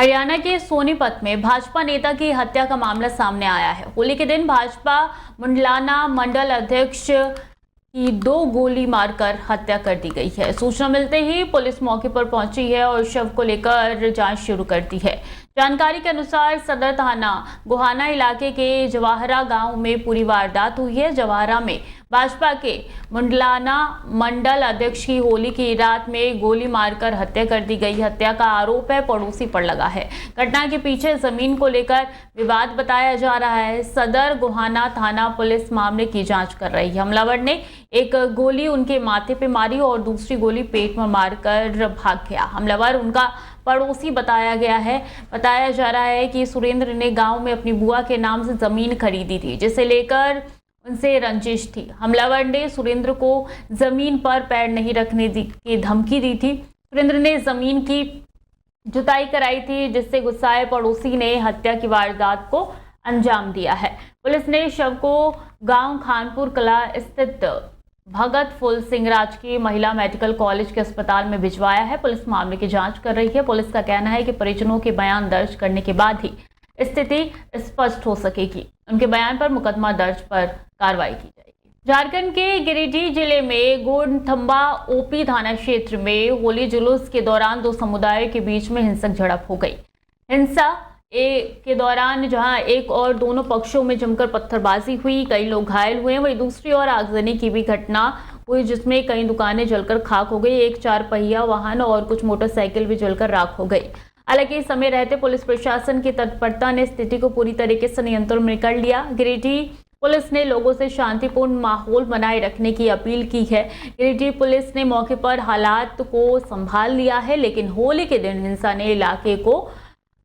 हरियाणा के सोनीपत में भाजपा नेता की हत्या का मामला सामने आया है। होली के दिन भाजपा मंडलाना मंडल अध्यक्ष की 2 गोली मारकर हत्या कर दी गई है। सूचना मिलते ही पुलिस मौके पर पहुंची है और शव को लेकर जांच शुरू कर दी है। जानकारी के अनुसार सदर थाना गोहाना इलाके के जवाहरा गांव में पूरी वारदात हुई है। जवाहरा में भाजपा के मंडलाना मंडल अध्यक्ष की होली की रात में गोली मारकर हत्या कर दी गई। हत्या का आरोप है पड़ोसी पर लगा है। घटना के पीछे जमीन को लेकर विवाद बताया जा रहा है। सदर गोहाना थाना पुलिस मामले की जांच कर रही है। हमलावर ने एक गोली उनके माथे पे मारी और दूसरी गोली पेट में मारकर भाग गया। हमलावर उनका पड़ोसी बताया गया है। बताया जा रहा है कि सुरेंद्र ने गांव में अपनी बुआ के नाम से जमीन खरीदी थी, जिसे लेकर उनसे रंजिश थी। हमलावर ने सुरेंद्र को जमीन पर पैर नहीं रखने की धमकी दी थी। सुरेंद्र ने जमीन की जुताई कराई थी, जिससे गुस्साए पड़ोसी ने हत्या की वारदात को अंजाम दिया है। पुलिस ने शव को गांव खानपुर कला स्थित भगत फुल सिंह राजकीय महिला मेडिकल कॉलेज के अस्पताल में भिजवाया है। पुलिस मामले की जांच कर रही है। पुलिस का कहना है कि परिजनों के बयान दर्ज करने के बाद ही स्थिति स्पष्ट हो सकेगी। उनके बयान पर मुकदमा दर्ज पर कार्रवाई की जाएगी। झारखंड के गिरिडीह जिले में गोंडथंबा ओपी थाना क्षेत्र में होली जुलूस के दौरान 2 समुदायों के बीच में हिंसक झड़प हो गई। हिंसा के दौरान जहां एक और दोनों पक्षों में जमकर पत्थरबाजी हुई, कई लोग घायल हुए। वहीं दूसरी ओर आगजनी की भी घटना हुई, जिसमें कई दुकानें जलकर खाक हो गई। एक 4 पहिया वाहन और कुछ मोटरसाइकिल भी जलकर राख हो गई। हालांकि समय रहते पुलिस प्रशासन की तत्परता ने स्थिति को पूरी तरीके से नियंत्रण में कर लिया। गिरिडीह पुलिस ने लोगों से शांतिपूर्ण माहौल बनाए रखने की अपील की है। गिरिडीह पुलिस ने मौके पर हालात को संभाल लिया है, लेकिन होली के दिन हिंसा ने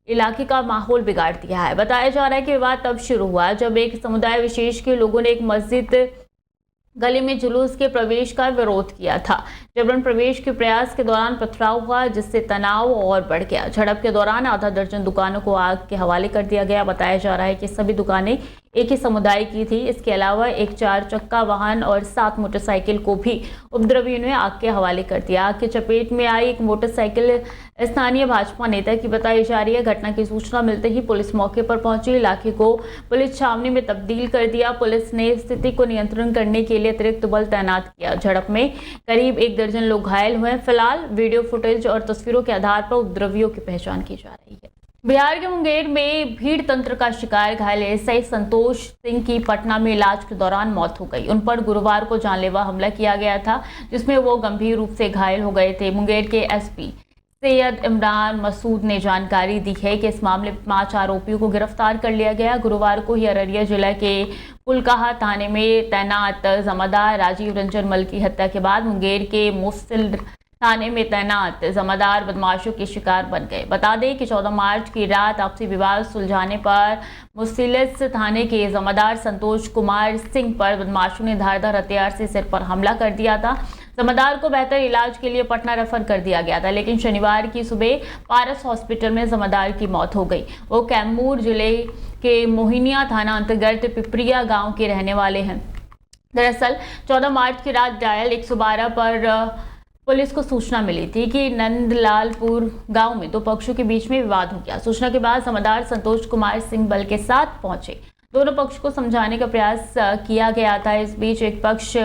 इलाके का माहौल बिगाड़ दिया है। बताया जा रहा है कि विवाद तब शुरू हुआ जब एक समुदाय विशेष के लोगों ने एक मस्जिद गली में जुलूस के प्रवेश का विरोध किया था। जबरन प्रवेश के प्रयास के दौरान पथराव हुआ, जिससे तनाव और बढ़ गया। झड़प के दौरान आधा दर्जन दुकानों को आग के हवाले कर दिया गया। बताया जा रहा है कि सभी दुकानें एक ही समुदाय की थी। इसके अलावा एक 4 चक्का वाहन और 7 मोटरसाइकिल को भी उपद्रवियों ने आग के हवाले कर दिया। आग की चपेट में आई एक मोटरसाइकिल स्थानीय भाजपा नेता की बताई जा रही है। घटना की सूचना मिलते ही पुलिस मौके पर पहुंची। इलाके को पुलिस छावनी में तब्दील कर दिया। पुलिस ने स्थिति को नियंत्रण करने के लिए अतिरिक्त बल तैनात किया। झड़प में करीब 1 दर्जन लोग घायल हुए। फिलहाल वीडियो फुटेज और तस्वीरों के आधार पर उपद्रवियों की पहचान की जा रही है। बिहार के मुंगेर में भीड़ तंत्र का शिकार घायल एएसआई संतोष सिंह की पटना में इलाज के दौरान मौत हो गई। उन पर गुरुवार को जानलेवा हमला किया गया था, जिसमें वो गंभीर रूप से घायल हो गए थे। मुंगेर के एसपी सैयद इमरान मसूद ने जानकारी दी है कि इस मामले में 5 आरोपियों को गिरफ्तार कर लिया गया। गुरुवार को ही अररिया जिला के कुलकाहा थाने में तैनात जमादार राजीव रंजन मल की हत्या के बाद मुंगेर के मुफस्सिल थाने में तैनात जमादार बदमाशों के शिकार बन गए। बता दें कि 14 मार्च की रात आपसी विवाद सुलझाने पर मुफस्सिल थाने के जमादार संतोष कुमार सिंह पर बदमाशों ने धारदार हथियार से सिर पर हमला कर दिया था। जमादार को बेहतर इलाज के लिए पटना रेफर कर दिया गया था, लेकिन शनिवार की सुबह पारस हॉस्पिटल में जमादार की मौत हो गई। वो कैमूर जिले के मोहिनिया थाना अंतर्गत पिपरिया गांव के रहने वाले हैं। दरअसल 14 मार्च की रात डायल 112 पर पुलिस को सूचना मिली थी कि नंदलालपुर गांव में 2 पक्षों के बीच में विवाद हो गया। सूचना के बाद जमादार संतोष कुमार सिंह बल के साथ पहुंचे। दोनों पक्ष को समझाने का प्रयास किया गया था। इस बीच एक पक्ष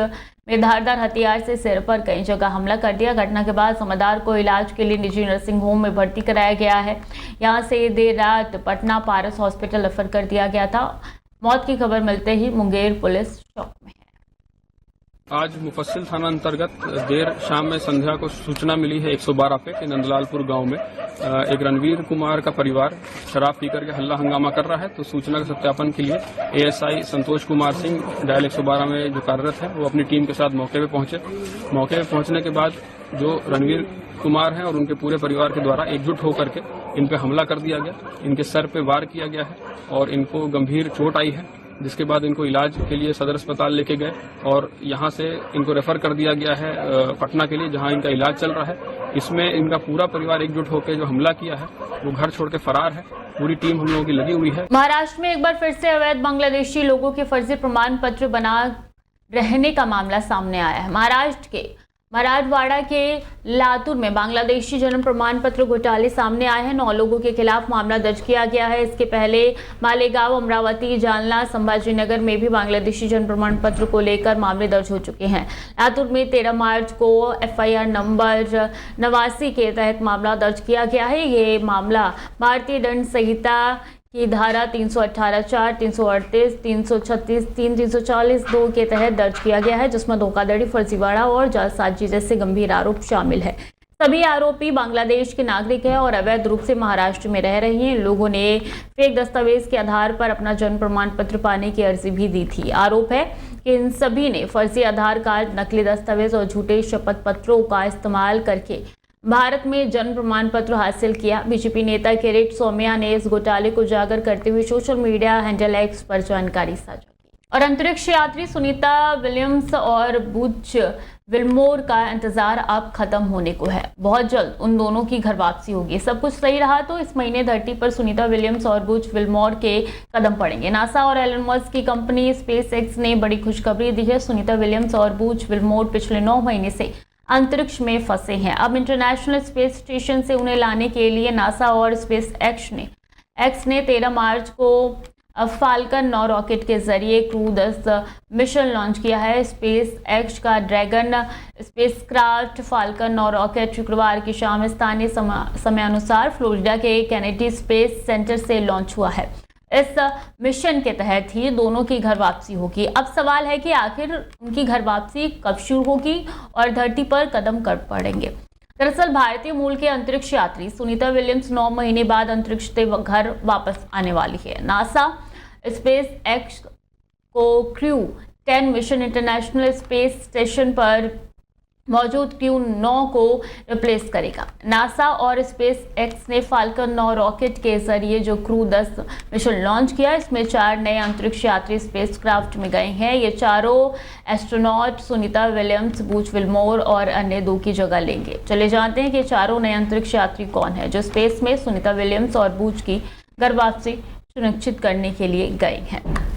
में धारदार हथियार से सिर पर कई जगह हमला कर दिया। घटना के बाद जमादार को इलाज के लिए निजी नर्सिंग होम में भर्ती कराया गया है। यहां से देर रात पटना पारस हॉस्पिटल रेफर कर दिया गया था। मौत की खबर मिलते ही मुंगेर पुलिस शॉक में है। आज मुफस्सिल थाना अंतर्गत देर शाम में संध्या को सूचना मिली है 112 पे कि नंदलालपुर गांव में एक रणवीर कुमार का परिवार शराब पीकर के हल्ला हंगामा कर रहा है। तो सूचना के सत्यापन के लिए एएसआई संतोष कुमार सिंह डायल 112 में जो कार्यरत है, वो अपनी टीम के साथ मौके पे पहुंचे। मौके पे पहुंचने के बाद जो रणवीर कुमार हैं और उनके पूरे परिवार के द्वारा एकजुट होकर के इन पे हमला कर दिया गया। इनके सर पे वार किया गया है और इनको गंभीर चोट आई है, जिसके बाद इनको इलाज के लिए सदर अस्पताल लेके गए और यहां से इनको रेफर कर दिया गया है पटना के लिए, जहां इनका इलाज चल रहा है। इसमें इनका पूरा परिवार एकजुट होकर जो हमला किया है वो घर छोड़ के फरार है। पूरी टीम हम लोगों की लगी हुई है। महाराष्ट्र में एक बार फिर से अवैध बांग्लादेशी लोगों के फर्जी प्रमाण पत्र बना रहने का मामला सामने आया है। महाराष्ट्र के मराठवाड़ा के लातूर में बांग्लादेशी जन्म प्रमाण पत्र घोटाले सामने आए हैं। 9 लोगों के खिलाफ मामला दर्ज किया गया है। इसके पहले मालेगांव, अमरावती, जालना, संभाजीनगर में भी बांग्लादेशी जन्म प्रमाण पत्र को लेकर मामले दर्ज हो चुके हैं। लातूर में 13 मार्च को FIR नंबर 89 के तहत मामला दर्ज किया गया है। ये मामला भारतीय दंड संहिता की धारा 318(4), 338, 336(3), 340(2) के तहत दर्ज किया गया है, जिसमें धोखाधड़ी, फर्जीवाड़ा और जालसाजी जैसे गंभीर आरोप शामिल है। सभी आरोपी बांग्लादेश के नागरिक हैं और अवैध रूप से महाराष्ट्र में रह रहे हैं। इन लोगों ने फेक दस्तावेज के आधार पर अपना जन्म प्रमाण पत्र पाने की अर्जी भी दी थी। आरोप है कि इन सभी ने फर्जी आधार कार्ड, नकली दस्तावेज और झूठे शपथ पत्रों का इस्तेमाल करके भारत में जन्म प्रमाण पत्र हासिल किया। बीजेपी नेता किरीट सोमैया ने इस घोटाले को उजागर करते हुए सोशल मीडिया हैंडल X पर जानकारी साझा की। और अंतरिक्ष यात्री सुनीता विलियम्स और बुच विल्मोर का इंतजार अब खत्म होने को है। बहुत जल्द उन दोनों की घर वापसी होगी। सब कुछ सही रहा तो इस महीने धरती पर सुनीता विलियम्स और बुच विल्मोर के कदम पड़ेंगे। नासा और एलन मस्क की कंपनी SpaceX ने बड़ी खुशखबरी दी है। सुनीता विलियम्स और बुच विल्मोर पिछले 9 महीने से अंतरिक्ष में फंसे हैं। अब इंटरनेशनल स्पेस स्टेशन से उन्हें लाने के लिए नासा और SpaceX ने 13 मार्च को फाल्कन 9 रॉकेट के जरिए क्रू 10 मिशन लॉन्च किया है। SpaceX का ड्रैगन स्पेसक्राफ्ट फाल्कन 9 रॉकेट शुक्रवार की शाम स्थानीय समय अनुसार फ्लोरिडा के केनेडी स्पेस सेंटर से लॉन्च हुआ है। इस मिशन के तहत ही दोनों की घर वापसी होगी। अब सवाल है कि आखिर उनकी घर वापसी कब शुरू होगी और धरती पर कदम कब पड़ेंगे। दरअसल भारतीय मूल के अंतरिक्ष यात्री सुनीता विलियम्स 9 महीने बाद अंतरिक्ष से घर वापस आने वाली है। नासा SpaceX को crew 10 mission international space station पर मौजूद क्रू 9 को रिप्लेस करेगा। नासा और SpaceX ने फाल्कन 9 रॉकेट के जरिए जो क्रू 10 मिशन लॉन्च किया, इसमें 4 नए अंतरिक्ष यात्री स्पेसक्राफ्ट में गए हैं। ये चारों astronaut Sunita Williams, Butch Wilmore और अन्य 2 की जगह लेंगे। चले जानते हैं कि चारों नए अंतरिक्ष यात्री कौन है जो स्पेस में सुनीता विलियम्स और बुच की घर वापसी सुनिश्चित करने के लिए गए हैं।